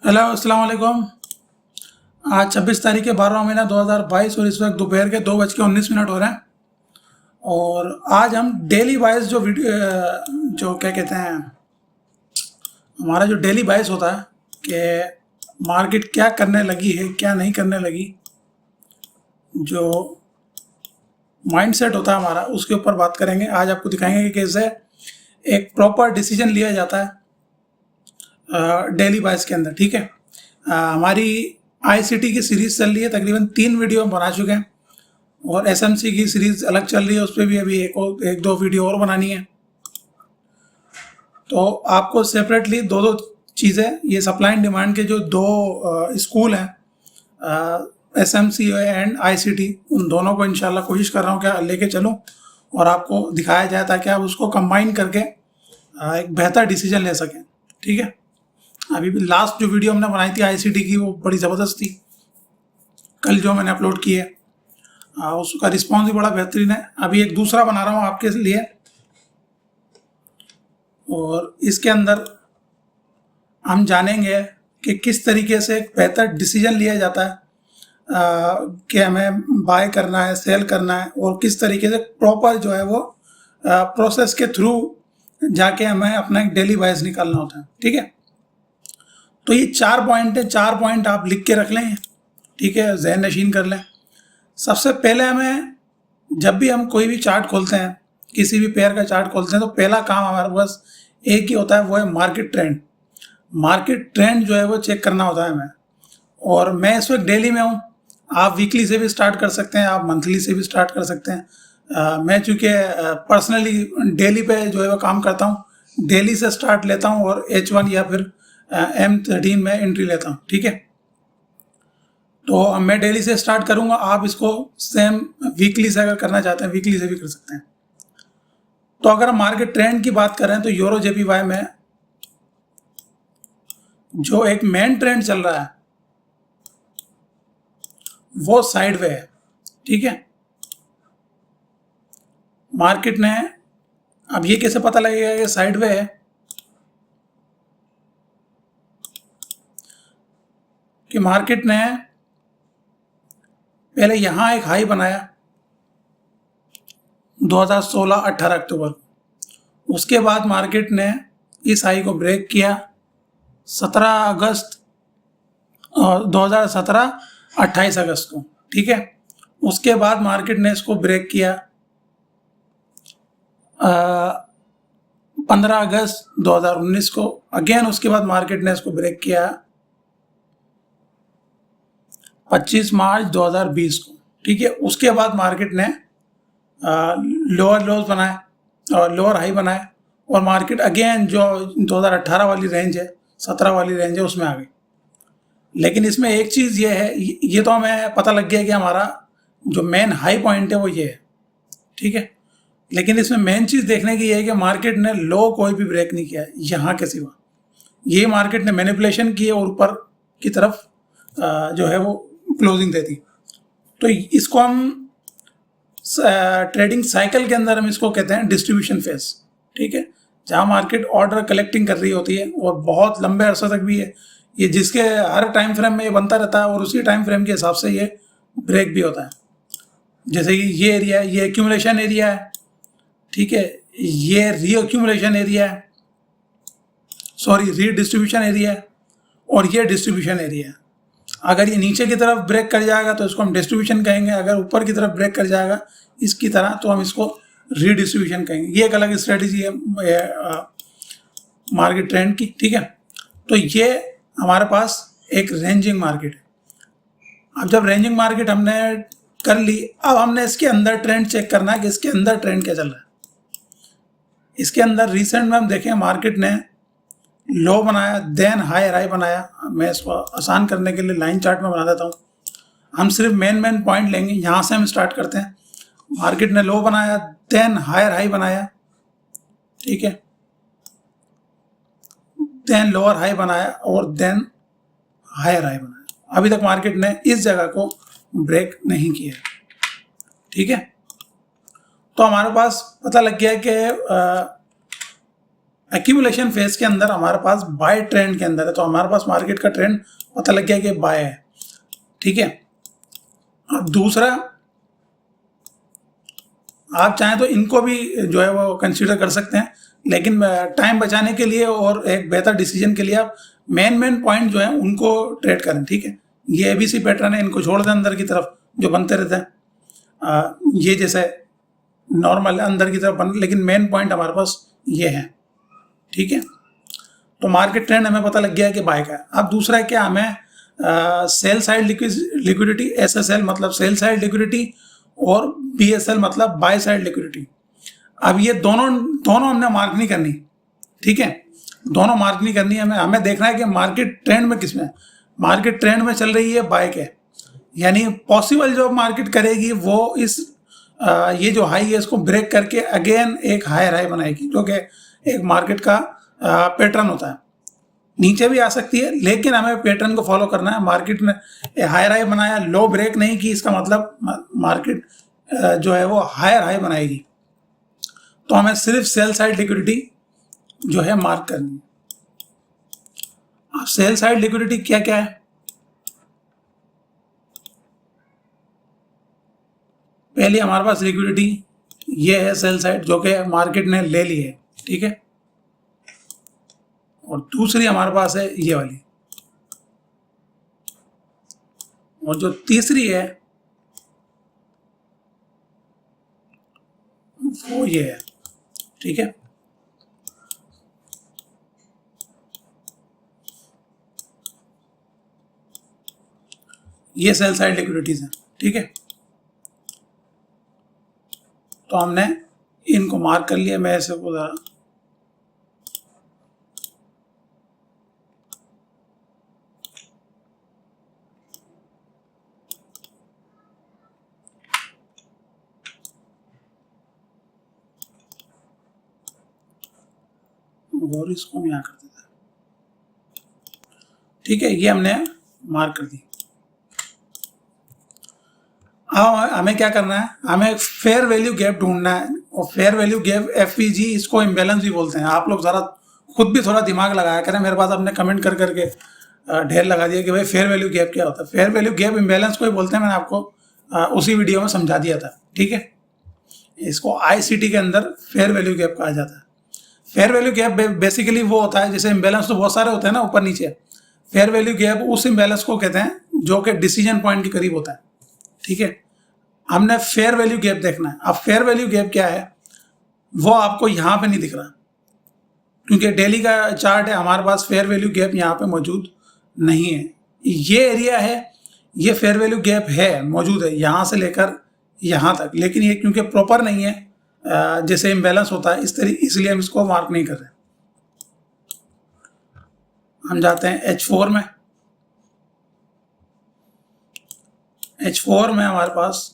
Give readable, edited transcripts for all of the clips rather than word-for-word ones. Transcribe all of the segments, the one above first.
Hello, अस्सलाम वालेकुम। आज 26 तारीख के 12वां महीना 2022 और इस वक्त दोपहर के 2:19 हो रहे हैं। और आज हम डेली वाइज जो वीडियो जो क्या कहते हैं, हमारा जो डेली वाइज होता है कि मार्केट क्या करने लगी है, क्या नहीं करने लगी, जो माइंडसेट होता है हमारा, उसके ऊपर बात करेंगे। आज आपको दिखाएंगे कि कैसे एक प्रॉपर डिसीजन लिया जाता है डेली वाइज के अंदर। ठीक है, हमारी आईसीटी की सीरीज चल रही है, तकरीबन 3 वीडियो हम बना चुके हैं और एसएमसी की सीरीज अलग चल रही है, उस पर भी अभी एक दो वीडियो और बनानी है। तो आपको सेपरेटली दो दो चीज़ें, ये सप्लाई एंड डिमांड के जो दो स्कूल हैं, एसएमसी एंड आईसीटी, उन दोनों को इंशाल्लाह कोशिश कर रहा हूँ क्या लेके चलूँ और आपको दिखाया जाए ताकि आप उसको कंबाइन करके एक बेहतर डिसीजन ले सकें। ठीक है, अभी भी लास्ट जो वीडियो हमने बनाई थी आईसीटी की, वो बड़ी ज़बरदस्त थी। कल जो मैंने अपलोड की है उसका रिस्पॉन्स भी बड़ा बेहतरीन है। अभी एक दूसरा बना रहा हूँ आपके लिए और इसके अंदर हम जानेंगे कि किस तरीके से एक बेहतर डिसीजन लिया जाता है कि हमें बाय करना है, सेल करना है, और किस तरीके से प्रॉपर जो है वो प्रोसेस के थ्रू जाके हमें अपना एक डेली वाइज निकालना होता है। ठीक है, तो ये 4 पॉइंट है, 4 पॉइंट आप लिख के रख लें। ठीक है, ज़हन नशीन कर लें। सबसे पहले हमें, जब भी हम कोई भी चार्ट खोलते हैं, किसी भी पेयर का चार्ट खोलते हैं, तो पहला काम हमारे पास एक ही होता है, वो है मार्केट ट्रेंड। मार्केट ट्रेंड जो है वो चेक करना होता है हमें। और मैं इस वक्त डेली में हूँ, आप वीकली से भी स्टार्ट कर सकते हैं, आप मंथली से भी स्टार्ट कर सकते हैं। मैं चूँकि पर्सनली डेली पे जो है वो काम करता हूँ, डेली से स्टार्ट लेता हूँ और H1 या फिर M13 में एंट्री लेता हूँ। ठीक है, तो मैं डेली से स्टार्ट करूँगा, आप इसको सेम वीकली से अगर करना चाहते हैं वीकली से भी कर सकते हैं। तो अगर हम मार्केट ट्रेंड की बात करें तो यूरो JPY में जो एक मेन ट्रेंड चल रहा है वो साइडवे है। ठीक है, मार्केट ने, अब ये कैसे पता लगेगा कि साइडवे है, कि मार्केट ने पहले यहां एक हाई बनाया 2016-18 अक्टूबर को। उसके बाद मार्केट ने इस हाई को ब्रेक किया 17 अगस्त 2017 28 अगस्त को। ठीक है, उसके बाद मार्केट ने इसको ब्रेक किया 15 अगस्त 2019 को। अगेन उसके बाद मार्केट ने इसको ब्रेक किया 25 मार्च 2020 को। ठीक है, उसके बाद मार्केट ने लोअर लोज बनाए और लोअर हाई बनाए और मार्केट अगेन जो 2018 वाली रेंज है, 17 वाली रेंज है, उसमें आ गई। लेकिन इसमें एक चीज़ ये है, ये तो हमें पता लग गया कि हमारा जो मेन हाई पॉइंट है वो ये है। ठीक है, लेकिन इसमें मेन चीज़ देखने की ये है कि मार्केट ने लो कोई भी ब्रेक नहीं किया यहाँ के सिवा। ये मार्केट ने मैनिपुलेशन की और ऊपर की तरफ जो है वो क्लोजिंग देती। तो इसको हम ट्रेडिंग साइकिल के अंदर हम इसको कहते हैं डिस्ट्रीब्यूशन फेज। ठीक है, जहाँ मार्केट ऑर्डर कलेक्टिंग कर रही होती है और बहुत लंबे अरसे तक भी है, ये जिसके हर टाइम फ्रेम में ये बनता रहता है और उसी टाइम फ्रेम के हिसाब से ये ब्रेक भी होता है। जैसे कि ये एरिया है, ये एक्यूमुलेशन एरिया है। ठीक है, ये रीअक्यूमुलेशन एरिया है, सॉरी रीडिस्ट्रीब्यूशन एरिया है, और ये डिस्ट्रीब्यूशन एरिया है। अगर ये नीचे की तरफ ब्रेक कर जाएगा तो इसको हम डिस्ट्रीब्यूशन कहेंगे, अगर ऊपर की तरफ ब्रेक कर जाएगा इसकी तरह तो हम इसको रीडिस्ट्रीब्यूशन कहेंगे। ये एक अलग स्ट्रेटजी है मार्केट ट्रेंड की। ठीक है, तो ये हमारे पास एक रेंजिंग मार्केट है। अब जब रेंजिंग मार्केट हमने कर ली, अब हमने इसके अंदर ट्रेंड चेक करना है कि इसके अंदर ट्रेंड क्या चल रहा है। इसके अंदर रिसेंट में हम देखें, मार्केट ने लो बनाया, देन हाई बनाया। मैं इसको आसान करने के लिए लाइन चार्ट में बना देता हूँ। हम सिर्फ मेन पॉइंट लेंगे, यहाँ से हम स्टार्ट करते हैं। मार्केट ने लो बनाया, देन हाई बनाया। ठीक है, देन लोअर हाई बनाया और देन हायर हाई बनाया। अभी तक मार्केट ने इस जगह को ब्रेक नहीं किया। ठीक है, तो हमारे पास पता लग गया कि एक्यूमुलेशन फेज के अंदर हमारे पास बाय ट्रेंड के अंदर है, तो हमारे पास मार्केट का ट्रेंड पता लग गया कि बाय है, ठीक है। अब दूसरा, आप चाहें तो इनको भी जो है वो कंसीडर कर सकते हैं, लेकिन टाइम बचाने के लिए और एक बेहतर डिसीजन के लिए आप मेन पॉइंट जो है उनको ट्रेड करें, ठीक है। ये एबीसी पैटर्न है, इनको छोड़ दें अंदर की तरफ जो बनते रहते हैं। ये जैसे नॉर्मल अंदर की तरफ बन, लेकिन मेन पॉइंट हमारे पास ये है, ठीक है। तो मार्केट ट्रेंड हमें पता लग गया है कि बाय का है। अब दूसरा क्या, हमें सेल साइड लिक्विडिटी, एसएसएल मतलब सेल साइड लिक्विडिटी, और बीएसएल मतलब बाय साइड लिक्विडिटी। अब ये दोनों दोनों हमने मार्क नहीं करनी, ठीक है। दोनों मार्क नहीं करनी है, हमें देखना है कि मार्केट ट्रेंड में किस में, मार्केट ट्रेंड में चल रही है बाय के, यानी पॉसिबल जो मार्केट करेगी वो इस ये जो हाई है इसको ब्रेक करके अगेन एक हायर हाई बनाएगी, जो कि एक मार्केट का पैटर्न होता है। नीचे भी आ सकती है, लेकिन हमें पैटर्न को फॉलो करना है। मार्केट ने हायर हाई बनाया, लो ब्रेक नहीं की, इसका मतलब मार्केट जो है वो हायर हाई बनाएगी। तो हमें सिर्फ सेल साइड लिक्विडिटी जो है मार्क करनी है। अब सेल साइड लिक्विडिटी क्या क्या है, पहली हमारे पास लिक्विडिटी ये है सेल साइड, जो कि मार्केट ने ले ली है, ठीक है। और दूसरी हमारे पास है ये वाली, और जो तीसरी है वो ये है, ठीक है। ये सेल साइड लिक्विडिटीज हैं, ठीक है। तो हमने इनको मार्क कर लिया। मैं ऐसे बोला, और इसको हम यहाँ कर देते हैं, ठीक है। ये हमने मार्क कर दी। अब हमें क्या करना है, हमें फेयर वैल्यू गैप ढूंढना है, और फेयर वैल्यू गैप एफवीजी, इसको इम्बैलेंस भी बोलते हैं। आप लोग ज़रा खुद भी थोड़ा दिमाग लगाया करें, मेरे पास आपने कमेंट कर करके ढेर लगा दिया कि भाई फेयर वैल्यू गैप क्या होता है। फेयर वैल्यू गैप इम्बैलेंस को ही बोलते हैं, मैंने आपको उसी वीडियो में समझा दिया था, ठीक है। इसको आईसीटी के अंदर फेयर वैल्यू गैप कहा जाता है। फेयर वैल्यू गैप बेसिकली वो होता है, जैसे इम्बैलेंस तो बहुत सारे होते हैं ना ऊपर नीचे, फेयर वैल्यू गैप उस इम्बैलेंस को कहते हैं जो कि डिसीजन पॉइंट के करीब होता है, ठीक है। हमने फेयर वैल्यू गैप देखना है। अब फेयर वैल्यू गैप क्या है, वो आपको यहाँ पे नहीं दिख रहा, क्योंकि डेली का चार्ट है हमारे पास, फेयर वैल्यू गैप यहाँ पे मौजूद नहीं है। ये एरिया है, ये फेयर वैल्यू गैप है, मौजूद है यहाँ से लेकर यहाँ तक, लेकिन ये क्योंकि प्रॉपर नहीं है, जैसे इम्बैलेंस होता है इस तरीके, इसलिए हम इसको मार्क नहीं कर रहे। हम जाते हैं H4 में। H4 में हमारे पास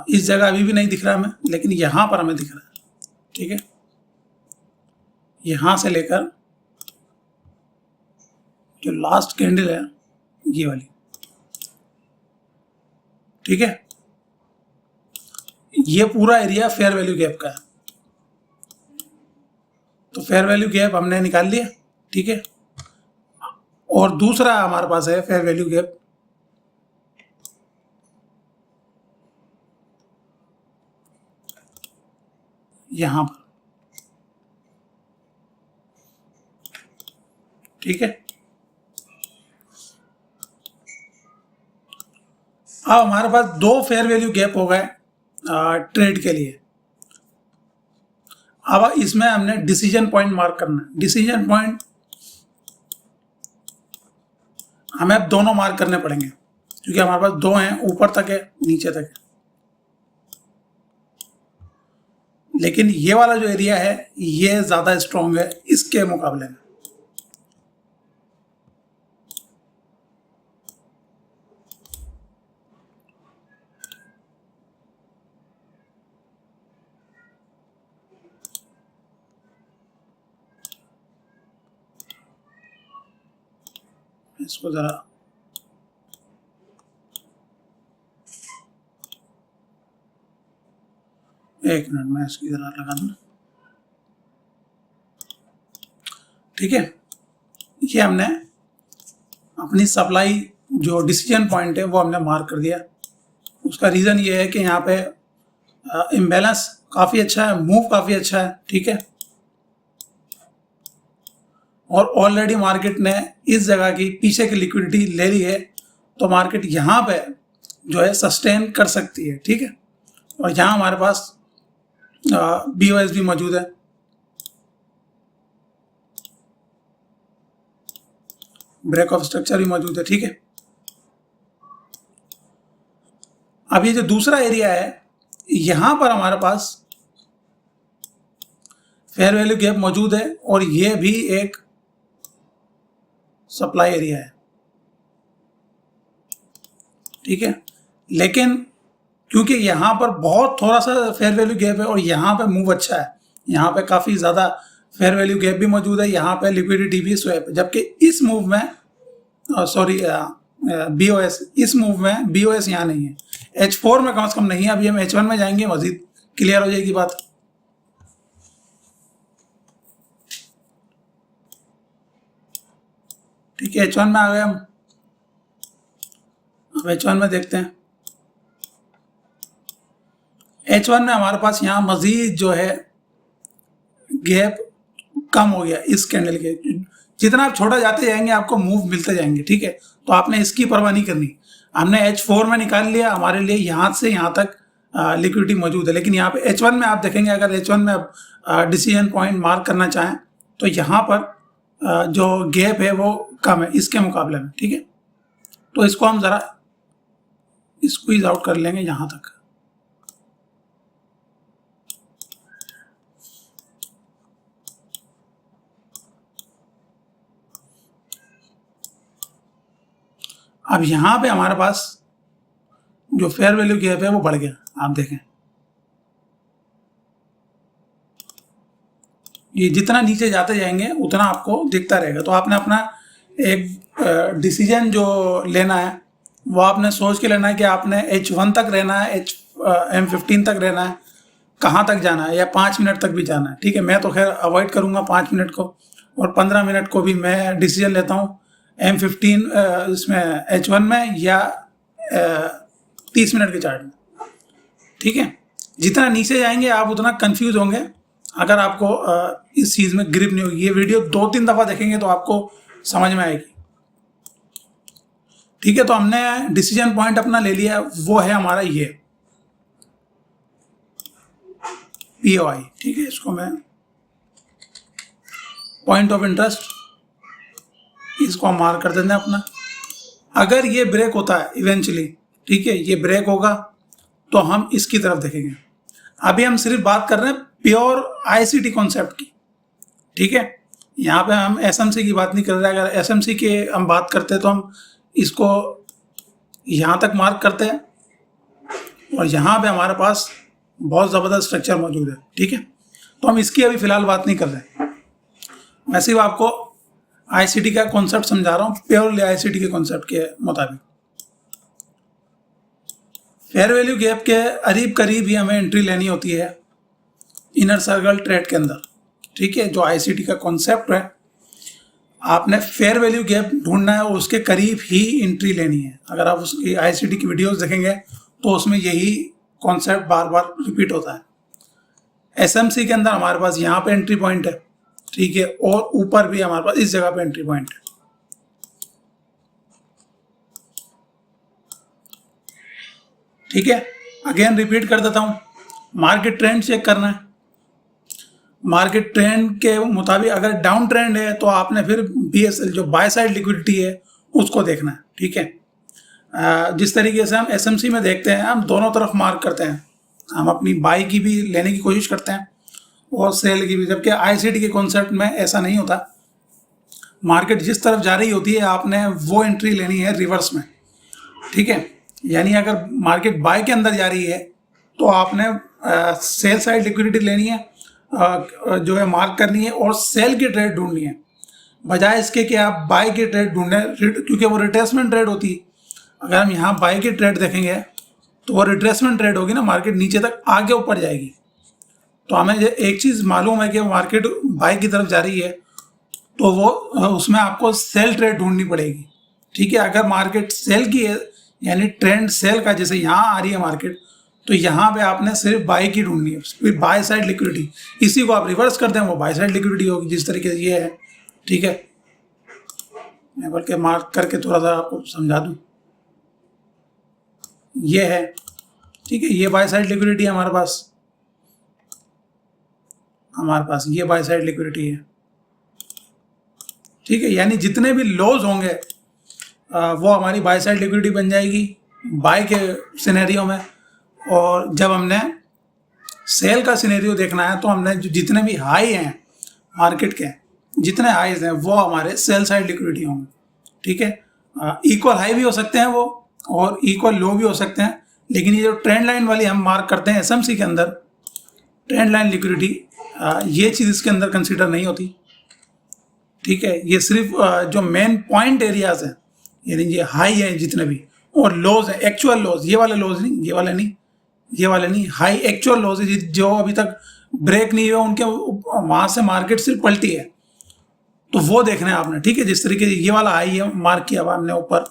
इस जगह अभी भी नहीं दिख रहा हमें, लेकिन यहाँ पर हमें दिख रहा है, ठीक है। यहाँ से लेकर जो लास्ट कैंडल है ये वाली, ठीक है। ये पूरा एरिया फेयर वैल्यू गैप का है। तो फेयर वैल्यू गैप हमने निकाल लिया, ठीक है। और दूसरा हमारे पास है फेयर वैल्यू गैप, यहां पर, ठीक है। अब हमारे पास दो फेयर वैल्यू गैप हो गए ट्रेड के लिए। अब इसमें हमने डिसीजन पॉइंट मार्क करना है। डिसीजन पॉइंट हमें अब दोनों मार्क करने पड़ेंगे, क्योंकि हमारे पास दो हैं, ऊपर तक है नीचे तक है। लेकिन ये वाला जो एरिया है ये ज़्यादा स्ट्रॉन्ग है इसके मुकाबले में। इसको ज़रा एक मिनट में इसकी जरा लगा दूँ, ठीक है। ये हमने अपनी सप्लाई जो डिसीजन पॉइंट है वो हमने मार्क कर दिया। उसका रीज़न ये है कि यहाँ पे इम्बैलेंस काफ़ी अच्छा है, मूव काफ़ी अच्छा है, ठीक है। और ऑलरेडी मार्केट ने इस जगह की पीछे की लिक्विडिटी ले ली है, तो मार्केट यहाँ पे जो है सस्टेन कर सकती है, ठीक है। और यहाँ हमारे पास BOS भी मौजूद है, ब्रेक ऑफ स्ट्रक्चर भी मौजूद है, ठीक है। अब ये जो दूसरा एरिया है, यहाँ पर हमारे पास फेयर वैल्यू गैप मौजूद है और ये भी एक सप्लाई एरिया है, ठीक है। लेकिन क्योंकि यहाँ पर बहुत थोड़ा सा फेयर वैल्यू गैप है और यहाँ पे मूव अच्छा है, यहाँ पे काफ़ी ज़्यादा फेयर वैल्यू गैप भी मौजूद है, यहाँ पे लिक्विडिटी भी स्वैप है, जबकि इस मूव में BOS, इस मूव में BOS यहाँ नहीं है, H4 में कम से कम नहीं है। अभी हम H1 में जाएंगे, मजीद क्लियर हो जाएगी बात। ठीक है, H1 में आ गए हम। अब H1 में देखते हैं। H1 में हमारे पास यहाँ मजीद जो है गैप कम हो गया इस कैंडल के। जितना आप छोटा जाते जाएंगे आपको मूव मिलते जाएंगे, ठीक है। तो आपने इसकी परवाह नहीं करनी। हमने H4 में निकाल लिया, हमारे लिए यहाँ से यहाँ तक लिक्विडिटी मौजूद है। लेकिन यहाँ पे H1 में आप देखेंगे, अगर H1 में आप डिसीजन पॉइंट मार्क करना चाहें तो यहाँ पर जो गैप है वो कम है इसके मुकाबले में, ठीक है। तो इसको हम ज़रा स्क्वीज आउट कर लेंगे यहाँ तक। अब यहाँ पे हमारे पास जो फेयर वैल्यू गैप है वो बढ़ गया, आप देखें। ये जितना नीचे जाते जाएंगे उतना आपको दिखता रहेगा। तो आपने अपना एक डिसीजन जो लेना है वो आपने सोच के लेना है कि आपने H1 तक रहना है, M15 तक रहना है, कहाँ तक जाना है, या 5 मिनट तक भी जाना है, ठीक है। मैं तो खैर अवॉइड करूँगा 5 मिनट को, और 15 मिनट को भी मैं डिसीजन लेता हूँ M15 इसमें H1 में, या 30 मिनट के चार्ट में, ठीक है। जितना नीचे जाएंगे आप उतना कंफ्यूज होंगे अगर आपको इस चीज़ में ग्रिप नहीं होगी। ये वीडियो 2-3 दफ़ा देखेंगे तो आपको समझ में आएगी, ठीक है। तो हमने डिसीजन पॉइंट अपना ले लिया, वो है हमारा ये POI, ठीक है। इसको मैं पॉइंट ऑफ इंटरेस्ट इसको हम मार्क कर देते हैं अपना। अगर ये ब्रेक होता है इवेंचुअली, ठीक है, ये ब्रेक होगा तो हम इसकी तरफ देखेंगे। अभी हम सिर्फ बात कर रहे हैं प्योर ICT कॉन्सेप्ट की, ठीक है। यहाँ पे हम SMC की बात नहीं कर रहे। अगर SMC के हम बात करते हैं तो हम इसको यहाँ तक मार्क करते हैं और यहाँ पे हमारे पास बहुत ज़बरदस्त स्ट्रक्चर मौजूद है, ठीक है। तो हम इसकी अभी फ़िलहाल बात नहीं कर रहे। मैं सिर्फ आपको ICT का कॉन्सेप्ट समझा रहा हूँ, प्योरली ICT के कॉन्सेप्ट के मुताबिक। फेयर वैल्यू गैप के करीब करीब ही हमें एंट्री लेनी होती है इनर सर्कल ट्रेड के अंदर, ठीक है। जो ICT का कॉन्सेप्ट है, आपने फेयर वैल्यू गैप ढूंढना है और उसके करीब ही एंट्री लेनी है। अगर आप उसकी ICT की वीडियोस देखेंगे तो उसमें यही कॉन्सेप्ट बार बार रिपीट होता है। SMC के अंदर हमारे पास यहाँ पे एंट्री पॉइंट है, ठीक है, और ऊपर भी हमारे पास इस जगह पे एंट्री पॉइंट है, ठीक है। अगेन रिपीट कर देता हूँ, मार्केट ट्रेंड चेक करना है। मार्केट ट्रेंड के मुताबिक अगर डाउन ट्रेंड है तो आपने फिर BSL जो बाय साइड लिक्विडिटी है उसको देखना है, ठीक है। जिस तरीके से हम SMC में देखते हैं, हम दोनों तरफ मार्क करते हैं। हम अपनी बाई की भी लेने की कोशिश करते हैं और सेल की भी, जबकि ICT के कॉन्सेप्ट में ऐसा नहीं होता। मार्केट जिस तरफ जा रही होती है आपने वो एंट्री लेनी है रिवर्स में, ठीक है। यानी अगर मार्केट बाय के अंदर जा रही है तो आपने सेल साइड लिक्विडिटी लेनी है, जो है मार्क करनी है और सेल की ट्रेड ढूंढनी है, बजाय इसके कि आप बाय की ट्रेड ढूंढें, क्योंकि वो रिट्रेसमेंट ट्रेड होती है। अगर हम यहाँ बाय की ट्रेड देखेंगे तो वो रिट्रेसमेंट ट्रेड होगी ना, मार्केट नीचे तक आगे ऊपर जाएगी, तो हमें एक चीज़ मालूम है कि मार्केट बाय की तरफ जा रही है, तो वो उसमें आपको सेल ट्रेड ढूंढनी पड़ेगी। ठीक है, अगर मार्केट सेल की है यानी ट्रेंड सेल का, जैसे यहाँ आ रही है मार्केट, तो यहाँ पे आपने सिर्फ बाय की ढूंढनी है, फिर बाय साइड लिक्विडिटी। इसी को आप रिवर्स कर दें वो बाय साइड लिक्विडिटी होगी, जिस तरीके से ये है। ठीक है, मैं बल्कि मार्क करके थोड़ा सा आपको समझा दूँ। ये है, ठीक है, ये बाय साइड लिक्विडिटी है हमारे पास ये बाय साइड लिक्विडिटी है। ठीक है, यानी जितने भी लॉस होंगे वो हमारी बाय साइड लिक्विडिटी बन जाएगी बाय के सिनेरियो में। और जब हमने सेल का सिनेरियो देखना है तो हमने जितने भी हाई हैं मार्केट के, जितने हाईज हैं वो हमारे सेल साइड लिक्विडिटी होंगे। ठीक है, इक्वल हाई भी हो सकते हैं वो और इक्वल लो भी हो सकते हैं, लेकिन ये जो ट्रेंड लाइन वाली हम मार्क करते हैं एसएमसी के अंदर, ट्रेंड लाइन लिक्विडिटी, ये चीज़ इसके अंदर कंसीडर नहीं होती। ठीक है, ये सिर्फ जो मेन पॉइंट एरियाज हैं, यानी ये हाई है जितने भी, और लोज है, एक्चुअल लोज, ये वाले लोज नहीं, ये वाले नहीं, हाई एक्चुअल लोज है जो अभी तक ब्रेक नहीं हुए, उनके वहाँ से मार्केट सिर्फ पलटी है, तो वो देखना है आपने। ठीक है, जिस तरीके से ये वाला हाई है मार्क किया हुआ हमने ऊपर,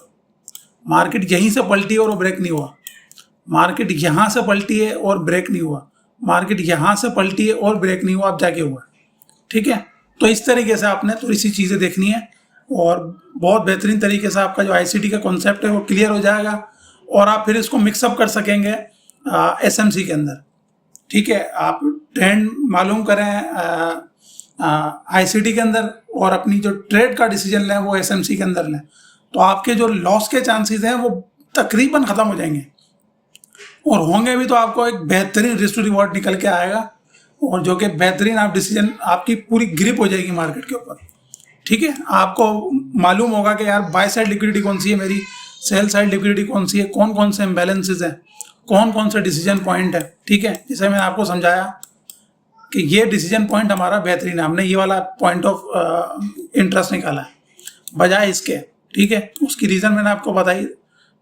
मार्केट यहीं से पलटी है और वो ब्रेक नहीं हुआ, मार्केट यहाँ से पलटी है और ब्रेक नहीं हुआ, मार्केट यहाँ से पलटी है और ब्रेक नहीं हुआ, अब जाके हुआ। ठीक है, तो इस तरीके से आपने थोड़ी सी चीज़ें देखनी है और बहुत बेहतरीन तरीके से आपका जो आईसीटी का कॉन्सेप्ट है वो क्लियर हो जाएगा और आप फिर इसको मिक्सअप कर सकेंगे एसएमसी के अंदर। ठीक है, आप ट्रेंड मालूम करें आईसीटी के अंदर और अपनी जो ट्रेड का डिसीजन लें वो एसएमसी के अंदर लें, तो आपके जो लॉस के चांसेस हैं वो तकरीबन ख़त्म हो जाएंगे, और होंगे भी तो आपको एक बेहतरीन रिस्क टू रिवॉर्ड निकल के आएगा, और जो कि बेहतरीन आप डिसीजन, आपकी पूरी ग्रिप हो जाएगी मार्केट के ऊपर। ठीक है, आपको मालूम होगा कि यार बाय साइड लिक्विडिटी कौन सी है मेरी, सेल साइड लिक्विडिटी कौन सी है, कौन कौन से इम्बैलेंसेस हैं, कौन कौन से डिसीजन पॉइंट है। ठीक है, जैसे मैंने आपको समझाया कि ये डिसीजन पॉइंट हमारा बेहतरीन है, हमने ये वाला पॉइंट ऑफ इंटरेस्ट निकाला है बजाय इसके। ठीक है, उसकी रीज़न मैंने आपको बताई,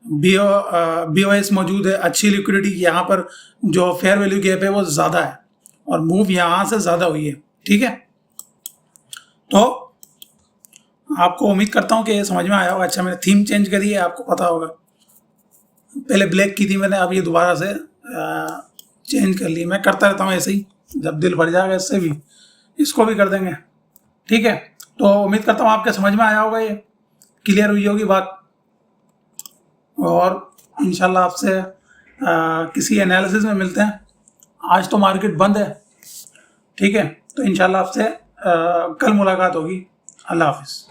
BOS मौजूद है, अच्छी लिक्विडिटी, यहाँ पर जो फेयर वैल्यू गैप है वो ज़्यादा है और मूव यहाँ से ज़्यादा हुई है। ठीक है, तो आपको उम्मीद करता हूँ कि ये समझ में आया होगा। अच्छा, मैंने थीम चेंज करी है, आपको पता होगा, पहले ब्लैक की थी मैंने, अब ये दोबारा से चेंज कर ली। मैं करता रहता हूँ ऐसे ही, जब दिल भर जाएगा इससे भी इसको भी कर देंगे। ठीक है, तो उम्मीद करता हूँ आपके समझ में आया होगा, ये क्लियर हुई होगी बात, और इंशाल्लाह आपसे किसी एनालिसिस में मिलते हैं। आज तो मार्केट बंद है। ठीक है, तो इंशाल्लाह आपसे कल मुलाकात होगी। अल्लाह हाफिज़।